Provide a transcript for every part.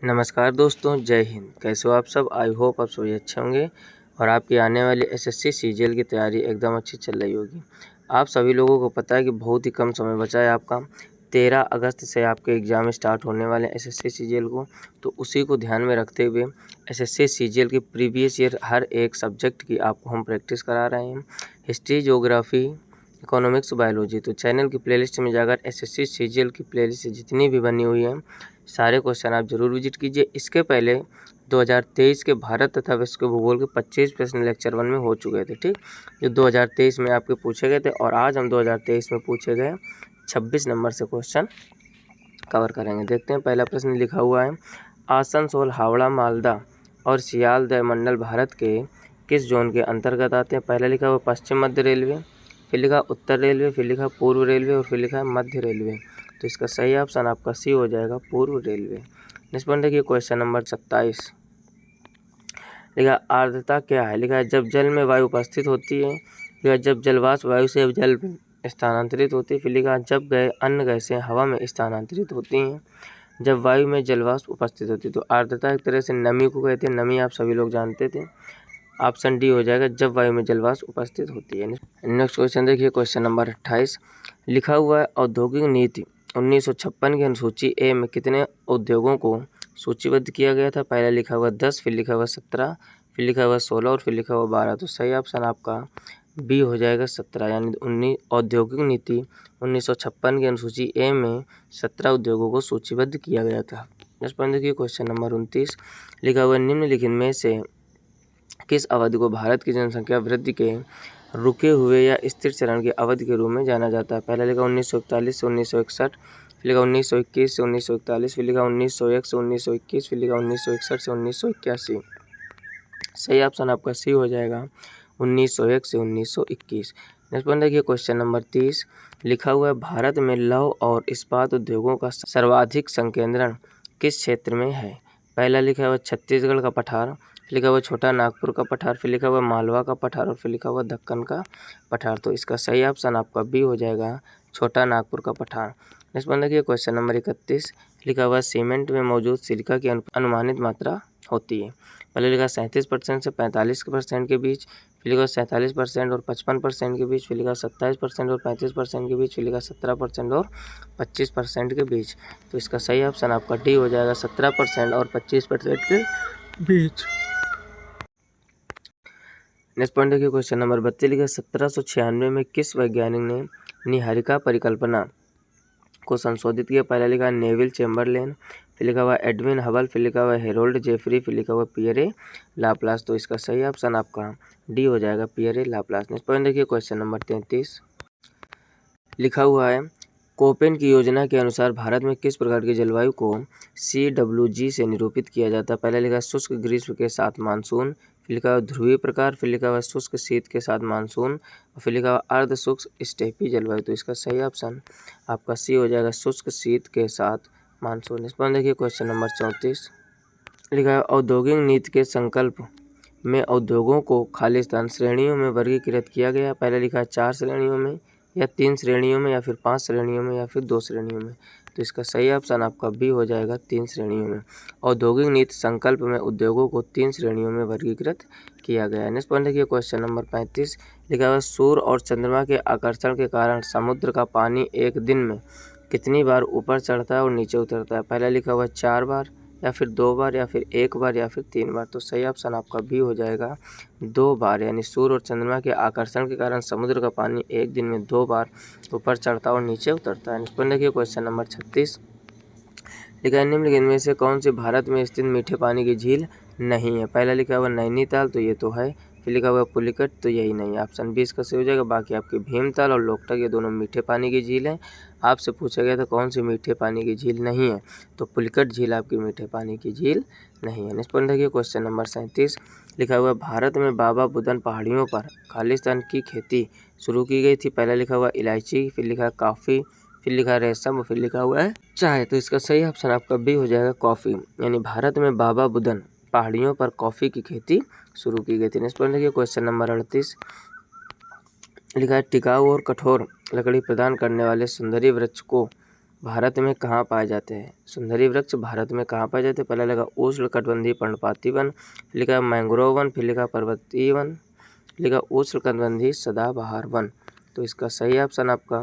नमस्कार दोस्तों, जय हिंद। कैसे हो आप सब? आई होप आप सभी अच्छे होंगे और आपकी आने वाली एसएससी सीजीएल की तैयारी एकदम अच्छी चल रही होगी। आप सभी लोगों को पता है कि बहुत ही कम समय बचा है आपका। 13 अगस्त से आपके एग्ज़ाम स्टार्ट होने वाले हैं एसएससी सीजीएल को, तो उसी को ध्यान में रखते हुए एसएससी सीजीएल की प्रीवियस ईयर हर एक सब्जेक्ट की आपको हम प्रैक्टिस करा रहे हैं। History, geography, economics, biology. तो चैनल की प्लेलिस्ट में जाकर एसएससी सीजीएल की प्लेलिस्ट जितनी भी बनी हुई है सारे क्वेश्चन आप जरूर विजिट कीजिए। इसके पहले 2023 के भारत तथा विश्व के भूगोल के 25 प्रश्न लेक्चर 1 में हो चुके थे, ठीक, जो 2023 में आपके पूछे गए थे। और आज हम 2023 में पूछे गए 26 नंबर से क्वेश्चन कवर करेंगे। देखते हैं, पहला प्रश्न लिखा हुआ है, आसनसोल, हावड़ा, मालदा और सियालदह मंडल भारत के किस जोन के अंतर्गत आते हैं? पहला लिखा हुआ पश्चिम मध्य रेलवे, फिर लिखा उत्तर रेलवे, फिर लिखा पूर्व रेलवे और फिर लिखा मध्य रेलवे। तो इसका सही ऑप्शन आपका सी हो जाएगा, पूर्व रेलवे। नेक्स्ट पॉइंट देखिए, क्वेश्चन नंबर 27 लिखा, आर्द्रता क्या है? लिखा है जब जल में वायु उपस्थित होती है, लिखा जब जलवाष्प वायु से जल में स्थानांतरित होती है, फिर लिखा जब अन्य गैसें हवा में स्थानांतरित होती हैं, जब वायु में जलवाष्प उपस्थित होती है। तो आर्द्रता एक तरह से नमी को कहते हैं, नमी आप सभी लोग जानते थे। ऑप्शन डी हो जाएगा, जब वायु में जलवाष्प उपस्थित होती है। नेक्स्ट क्वेश्चन देखिए, क्वेश्चन नंबर 28 लिखा हुआ है, औद्योगिक नीति 1956 की अनुसूची ए में कितने उद्योगों को सूचीबद्ध किया गया था? पहला लिखा हुआ 10, फिर लिखा हुआ 17, फिर लिखा हुआ 16 और फिर लिखा हुआ 12। तो सही ऑप्शन आपका बी हो जाएगा 17, यानी औद्योगिक नीति 1956 की अनुसूची ए में 17 उद्योगों को सूचीबद्ध किया गया था। नेक्स्ट पॉइंट देखिए, क्वेश्चन नंबर 29 लिखा हुआ, निम्नलिखित में से किस अवधि को भारत की जनसंख्या वृद्धि के रुके हुए या स्थिर चरण की अवधि के रूप में जाना जाता है? पहला लिखा 1941 से 1961, फिर लिखा 1921 से 1941, फिर लिखा 1901 से 1921, फिर लिखा 1961 से 1981। सही ऑप्शन आपका सी हो जाएगा, 1901 से 1921। नेक्स्ट पॉइंट देखिए, क्वेश्चन नंबर 30 लिखा हुआ है, भारत में लौह और इस्पात उद्योगों का सर्वाधिक संकेंद्रण किस क्षेत्र में है? पहला लिखा हुआ छत्तीसगढ़ का पठार, फिर लिखा हुआ छोटा नागपुर का पठार, फिर लिखा हुआ मालवा का पठार और फिर लिखा हुआ दक्कन का पठार। तो इसका सही ऑप्शन आपका बी हो जाएगा, छोटा नागपुर का पठार। नेक्स्ट पॉइंट देखिए, क्वेश्चन नंबर 31 लिखा हुआ, सीमेंट में मौजूद सिलिका की अनुमानित मात्रा होती है? पहले लिखा 37% से 45% के बीच, फिर लिखा 47% और 55% के बीच, फिर लिखा 27% और 35% के बीच, फिर लिखा 17% और 25% के बीच। तो इसका सही ऑप्शन आपका डी हो जाएगा, 17% और 25% के बीच। नेक्स्ट पॉइंट देखिए, क्वेश्चन नंबर 32 लिखा, 1796 में किस वैज्ञानिक ने निहारिका परिकल्पना को संशोधित किया? पहला लिखा नेविल चैम्बरलेन, फिर लिखा हुआ एडविन हबल, फिर लिखा हुआ हेरोल्ड जेफरी, फिर लिखा हुआ पियरे लाप्लास। तो इसका सही ऑप्शन आपका डी हो जाएगा, पियरे लाप्लास। नेक्स्ट पॉइंट देखिए, क्वेश्चन नंबर 33 लिखा हुआ है, कोपेन की योजना के अनुसार भारत में किस प्रकार की जलवायु को CWG से निरूपित किया जाता है? पहले लिखा शुष्क ग्रीष्म के साथ मानसून, फिर लिखा हुआ ध्रुवीय प्रकार, फिर लिखा हुआ शुष्क शीत के साथ मानसून और फिर लिखा हुआ अर्ध शुष्क स्टेपी जलवायु। तो इसका सही ऑप्शन आपका सी हो जाएगा, शुष्क शीत के साथ मानसून। इस पर देखिए, क्वेश्चन नंबर 34 लिखा है, औद्योगिक नीति के संकल्प में उद्योगों को खालिस्तान श्रेणियों में वर्गीकृत किया गया। पहले लिखा है 4 श्रेणियों में या 3 श्रेणियों में या फिर 5 श्रेणियों में या फिर 2 श्रेणियों में। तो इसका सही ऑप्शन आपका बी हो जाएगा, 3 श्रेणियों में। औद्योगिक नीति संकल्प में उद्योगों को 3 श्रेणियों में वर्गीकृत किया गया है। नेक्स्ट पॉइंट देखिए, क्वेश्चन नंबर 35 लिखा हुआ, सूर्य और चंद्रमा के आकर्षण के कारण समुद्र का पानी एक दिन में कितनी बार ऊपर चढ़ता है और नीचे उतरता है? पहला लिखा हुआ 4 बार या फिर 2 बार या फिर 1 बार या फिर 3 बार। तो सही ऑप्शन आपका बी हो जाएगा, 2 बार, यानी सूर्य और चंद्रमा के आकर्षण के कारण समुद्र का पानी एक दिन में 2 बार ऊपर चढ़ता और नीचे उतरता है। नेक्स्ट देखिए, क्वेश्चन नंबर 36 लिखा है, निम्नलिखित में से कौन सी भारत में स्थित मीठे पानी की झील नहीं है? पहला लिखा हुआ नैनीताल, तो ये तो है, फिर लिखा हुआ पुलिकट, तो यही नहीं है। ऑप्शन 20 का सही हो जाएगा। बाकी आपके भीमताल और लोकटक ये दोनों मीठे पानी की झील हैं। आपसे पूछा गया था कौन सी मीठे पानी की झील नहीं है, तो पुलिकट झील आपकी मीठे पानी की झील नहीं है। नेक्स्ट पॉइंट देखिए, क्वेश्चन नंबर 37 लिखा हुआ, भारत में बाबा बुदन पहाड़ियों पर खालिस्तान की खेती शुरू की गई थी। पहला लिखा हुआ इलायची, फिर लिखा कॉफ़ी, फिर लिखा है रेशम और फिर लिखा हुआ है चाय। तो इसका सही ऑप्शन आपका बी हो जाएगा, कॉफ़ी, यानी भारत में बाबा बुदन पहाड़ियों पर कॉफ़ी की खेती शुरू की गई थी। नेक्स्ट पॉइंट देखिए, क्वेश्चन नंबर 38 लिखा है, टिकाऊ और कठोर लकड़ी प्रदान करने वाले सुंदरी वृक्ष को भारत में कहाँ पाए जाते हैं? सुंदरी वृक्ष भारत में कहाँ पाए जाते हैं? पहला लिखा उष्णकटिबंधीय पर्णपाती वन, फिर लिखा मैंग्रोव वन, फिर लिखा पर्वतीय वन, फिर लिखा उष्णकटिबंधीय सदाबहार वन। तो इसका सही ऑप्शन आपका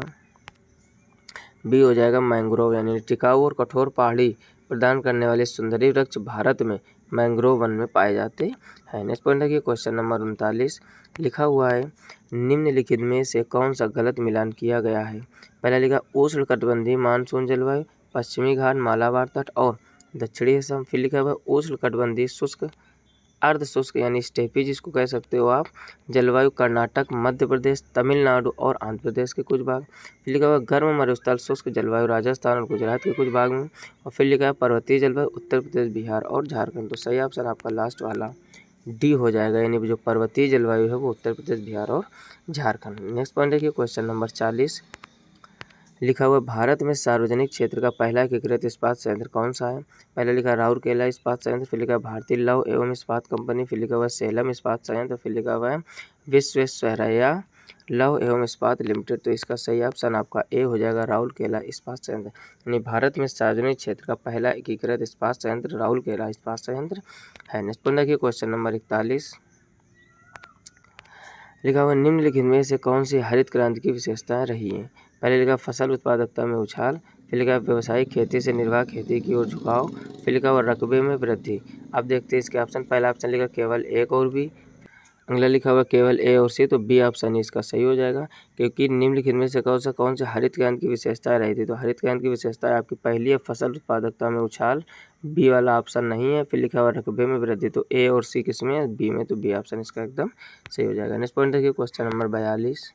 बी हो जाएगा मैंग्रोव, यानी टिकाऊ और कठोर पहाड़ी प्रदान करने वाले सुंदरी वृक्ष भारत में मैंग्रोव वन में पाए जाते हैं। नेक्स्ट पॉइंट देखिए क्वेश्चन नंबर 39 लिखा हुआ है निम्नलिखित में से कौन सा गलत मिलान किया गया है? पहला लिखा उष्णकटिबंधीय मानसून जलवायु, पश्चिमी घाट, मालाबार तट और दक्षिणी असम। फिर लिखा हुआ उष्णकटिबंधीय शुष्क अर्ध शुष्क यानी स्टेपी जिसको कह सकते हो आप जलवायु, कर्नाटक, मध्य प्रदेश, तमिलनाडु और आंध्र प्रदेश के कुछ भाग। फिर लिखा हुआ गर्म मरुस्थल शुष्क जलवायु, राजस्थान और गुजरात के कुछ भाग में। और फिर लिखा है पर्वतीय जलवायु, उत्तर प्रदेश, बिहार और झारखंड। तो सही ऑप्शन आपका लास्ट वाला डी हो जाएगा, यानी जो पर्वतीय जलवायु है वो उत्तर प्रदेश, बिहार और झारखंड। नेक्स्ट पॉइंट देखिए क्वेश्चन नंबर 40 लिखा हुआ भारत में सार्वजनिक क्षेत्र का पहला एकीकृत इस्पात संयंत्र कौन सा है? पहले लिखा राउरकेला इस्पात संयंत्र, फिर लिखा भारतीय लौह एवं इस्पात कंपनी, फिर लिखा हुआ सेलम इस्पात संयंत्र, फिर लिखा हुआ है विश्वेश्वरैया लौह एवं इस्पात लिमिटेड। तो इसका सही ऑप्शन आपका ए हो जाएगा राउरकेला इस्पात संयंत्र, यानी भारत में सार्वजनिक क्षेत्र का पहला एकीकृत इस्पात संयंत्र राउरकेला इस्पात संयंत्र है। नेक्स्ट पॉइंट देखिए क्वेश्चन नंबर 41 लिखा हुआ निम्नलिखित में से कौन सी हरित क्रांति की विशेषताएं रही हैं? पहले लिखा फसल उत्पादकता में उछाल, फिर लिखा व्यावसायिक खेती से निर्वाह खेती की ओर झुकाव, फिर लिखा हुआ रकबे में वृद्धि। अब देखते हैं इसके ऑप्शन। पहला ऑप्शन लिखा केवल एक और बी, अगला लिखा हुआ केवल ए और सी। तो बी ऑप्शन इसका सही हो जाएगा, क्योंकि निम्नलिखित में से कौन से हरित क्रांति की विशेषताएं रही थी? तो हरित क्रांति की विशेषताएं आपकी पहली है फसल उत्पादकता में उछाल, बी वाला ऑप्शन नहीं है। फिर लिखा हुआ रकबे में वृद्धि, तो ए और सी किसमें है? बी में। तो बी ऑप्शन इसका एकदम सही हो जाएगा। नेक्स्ट पॉइंट देखिए क्वेश्चन नंबर 42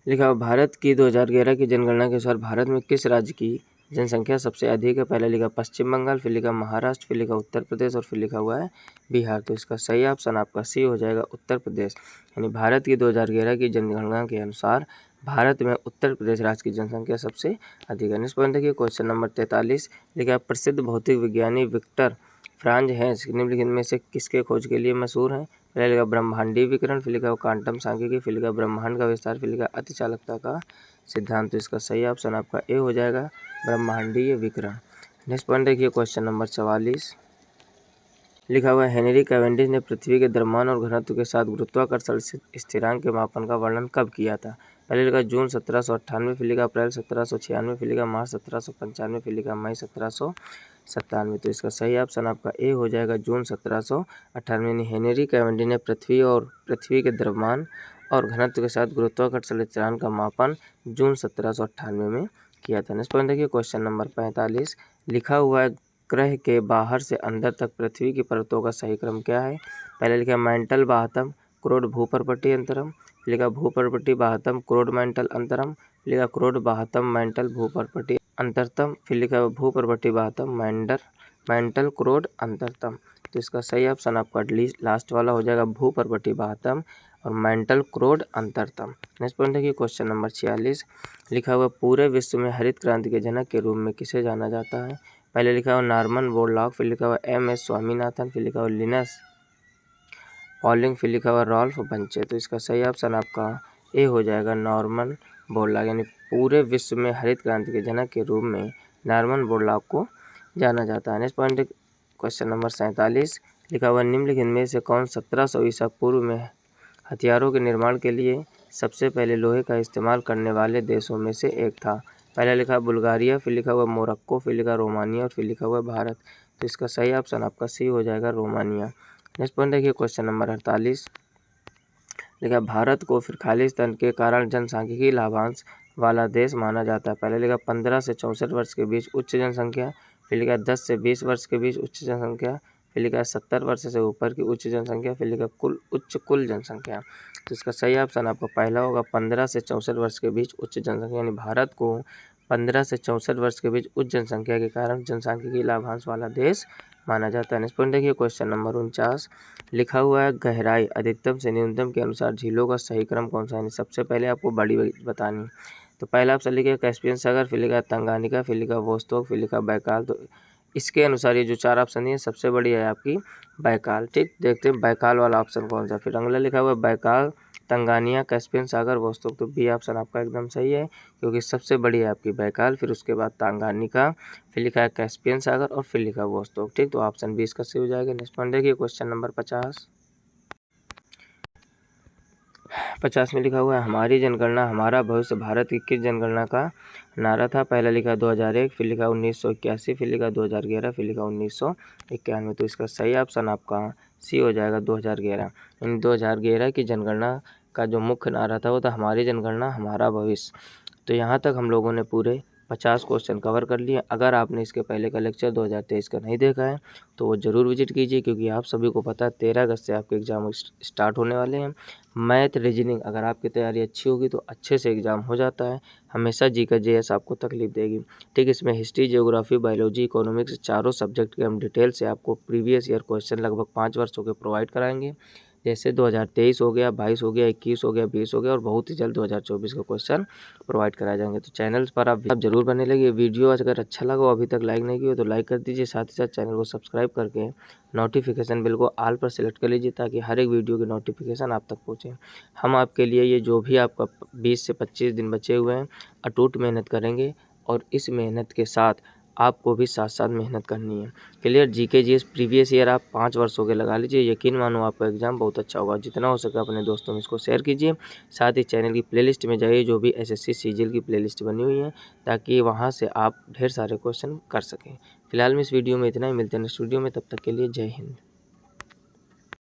लिखा हुआ भारत की 2011 की जनगणना के अनुसार भारत में किस राज्य की जनसंख्या सबसे अधिक है? पहले लिखा पश्चिम बंगाल, फिर लिखा महाराष्ट्र, फिर लिखा उत्तर प्रदेश और फिर लिखा हुआ है बिहार। तो इसका सही ऑप्शन आपका सी हो जाएगा उत्तर प्रदेश, यानी भारत की 2011 की जनगणना के अनुसार भारत में उत्तर प्रदेश राज्य की जनसंख्या सबसे अधिक है। नेक्स्ट पॉइंट देखिए क्वेश्चन नंबर 43 लिखा प्रसिद्ध भौतिक विज्ञानी विक्टर फ्रांज हैंस निम्नलिखित में से किसके खोज के लिए मशहूर हैं? पहले लिखा ब्रह्मांडीय विकिरण, फिर लिखा क्वांटम सांख्यिकी, फिर लिखा ब्रह्मांड का विस्तार, फिर लिखा अतिचालकता का सिद्धांत। तो इसका सही ऑप्शन आपका ए हो जाएगा ब्रह्मांडीय विकिरण। नेक्स्ट पॉइंट देखिए क्वेश्चन नंबर 44 लिखा हुआ है हेनरी कैवेंडिश ने पृथ्वी के द्रव्यमान और घनत्व के साथ गुरुत्वाकर्षण स्थिरांक के मापन का वर्णन कब किया था? पहले लिखा जून 1798, फिर लिखा अप्रैल 1796, फिर लिखा मार्च 1795, फिर लिखा मई 1797। तो इसका सही ऑप्शन आपका ए हो जाएगा जून 1798, यानी हेनरी कैवेंडिश ने पृथ्वी के द्रव्यमान और घनत्व के साथ गुरुत्वाकर्षण स्थिरांक का मापन जून 1798 में किया था। नेक्स्ट पॉइंट देखिए क्वेश्चन नंबर 45 लिखा हुआ है ग्रह के बाहर से अंदर तक पृथ्वी की परतों का सही क्रम क्या है? पहले लिखा मेंटल बाह्यतम क्रोड भूपर्पटी अंतरम, लिखा भूपर्पटी बाह्यतम क्रोड मेंटल अंतरम, लिखा क्रोड बाह्यतम मेंटल भूपर्पटी अंतरतम, फिर लिखा भूपर्पटी बाह्यतम मेंटल क्रोड अंतरतम। तो इसका सही ऑप्शन आपका लास्ट वाला हो जाएगा भूपर्पटी बाह्यतम और मेंटल क्रोड अंतरतम। नेक्स्ट पॉइंट देखिए क्वेश्चन नंबर 46 लिखा हुआ पूरे विश्व में हरित क्रांति के जनक के रूप में किसे जाना जाता है? पहले लिखा हुआ नॉर्मन बोरलॉग, फिर लिखा हुआ MS स्वामीनाथन, फिर लिखा हुआ लिनस पॉलिंग, फिर लिखा हुआ रॉल्फ बंचे। तो इसका सही ऑप्शन आपका ए हो जाएगा नॉर्मन बोरलॉग, यानी पूरे विश्व में हरित क्रांति के जनक के रूप में नॉर्मन बोरलॉग को जाना जाता है। नेक्स्ट पॉइंट क्वेश्चन नंबर 47 लिखा हुआ निम्नलिखित में से कौन 1700 ईसा पूर्व में हथियारों के निर्माण के लिए सबसे पहले लोहे का इस्तेमाल करने वाले देशों में से एक था? पहले लिखा बुल्गारिया, फिर लिखा हुआ मोरक्को, फिर लिखा रोमानिया और फिर लिखा हुआ भारत। तो इसका सही ऑप्शन आपका सी हो जाएगा रोमानिया। नेक्स्ट पॉइंट देखिए क्वेश्चन नंबर 48 लिखा भारत को फिर खालिस्तान के कारण जनसांख्यिकी लाभांश वाला देश माना जाता है। पहले लिखा 15 से 64 वर्ष के बीच उच्च जनसंख्या, फिर लिखा 10 से 20 वर्ष के बीच उच्च जनसंख्या, फिर लिखा 70 वर्ष से ऊपर की उच्च जनसंख्या, फिर लिखा कुल जनसंख्या। तो इसका सही ऑप्शन आपका पहला होगा 15 से 64 वर्ष के बीच उच्च जनसंख्या, यानी भारत को 15 से 64 वर्ष के बीच उच्च जनसंख्या के कारण जनसांख्यिकी लाभांश वाला देश माना जाता है। नेक्स्ट पॉइंट देखिए क्वेश्चन नंबर 49 लिखा हुआ है गहराई अधिकतम से न्यूनतम के अनुसार झीलों का सही क्रम कौन सा है? सबसे पहले आपको बड़ी बतानी। तो पहला ऑप्शन लिखा कैस्पियन सागर, फिर लिखा तंगानिका, फिर लिखा वोस्तोक, फिर लिखा बैकाल। तो इसके अनुसार ये जो 4 ऑप्शन दिए सबसे बड़ी है आपकी बैकाल। ठीक, देखते हैं बैकाल वाला ऑप्शन कौन सा। फिर अगला लिखा हुआ है बैकाल, तंगानिया, कैस्पियन सागर, वोस्तोक। तो बी ऑप्शन आपका एकदम सही है, क्योंकि सबसे बड़ी है आपकी बैकाल, फिर उसके बाद तंगानिका, फिर लिखा है कैस्पियन सागर और फिर लिखा है वोस्तोक। ठीक, तो ऑप्शन बी इसका सही हो जाएगा। नेक्स्ट पॉइंट देखिए क्वेश्चन नंबर 50 में लिखा हुआ है हमारी जनगणना हमारा भविष्य भारत की किस जनगणना का नारा था। पहला लिखा 2001, फिर लिखा 1981, फिर लिखा 2011, फिर लिखा 1991। तो इसका सही ऑप्शन आपका सी हो जाएगा 2011। इन 2011 की जनगणना का जो मुख्य नारा था वो था हमारी जनगणना हमारा भविष्य। तो यहाँ तक हम लोगों ने पूरे 50 क्वेश्चन कवर कर लिए। अगर आपने इसके पहले का लेक्चर 2023 का नहीं देखा है तो वो ज़रूर विजिट कीजिए, क्योंकि आप सभी को पता है 13 अगस्त से आपके एग्ज़ाम स्टार्ट होने वाले हैं। मैथ, रीजनिंग अगर आपकी तैयारी अच्छी होगी तो अच्छे से एग्ज़ाम हो जाता है। हमेशा जी का जेएस आपको तकलीफ देगी। ठीक, इसमें हिस्ट्री, ज्योग्राफी, बायोलॉजी, इकोनॉमिक्स चारों सब्जेक्ट के हम डिटेल से आपको प्रीवियस ईयर क्वेश्चन लगभग 5 वर्षों के प्रोवाइड कराएंगे। जैसे 2023 हो गया, 22 हो गया, 21 हो गया, 20 हो गया और बहुत ही जल्द 2024 का क्वेश्चन प्रोवाइड कराए जाएंगे। तो चैनल पर आप जरूर बने लगे। वीडियो अगर अच्छा लगा, अभी तक लाइक नहीं किया तो लाइक कर दीजिए, साथ ही साथ चैनल को सब्सक्राइब करके नोटिफिकेशन बिल को ऑल पर सेलेक्ट कर लीजिए, ताकि हर एक वीडियो की नोटिफिकेशन आप तक पहुँचे। हम आपके लिए ये जो भी आपका 20 से 25 दिन बचे हुए हैं अटूट मेहनत करेंगे, और इस मेहनत के साथ आपको भी साथ साथ मेहनत करनी है। Clear, GK GS previous year आप 5 वर्षों के लगा लीजिए, यकीन मानो आपका एग्जाम बहुत अच्छा होगा। जितना हो सके अपने दोस्तों में इसको शेयर कीजिए। साथ ही चैनल की प्लेलिस्ट में जाइए, जो भी एसएससी सीजीएल की प्लेलिस्ट बनी हुई है, ताकि वहाँ से आप ढेर सारे क्वेश्चन कर सकें। फिलहाल में इस वीडियो में इतना ही, मिलते हैं नेक्स्ट वीडियो में, तब तक के लिए जय हिंद।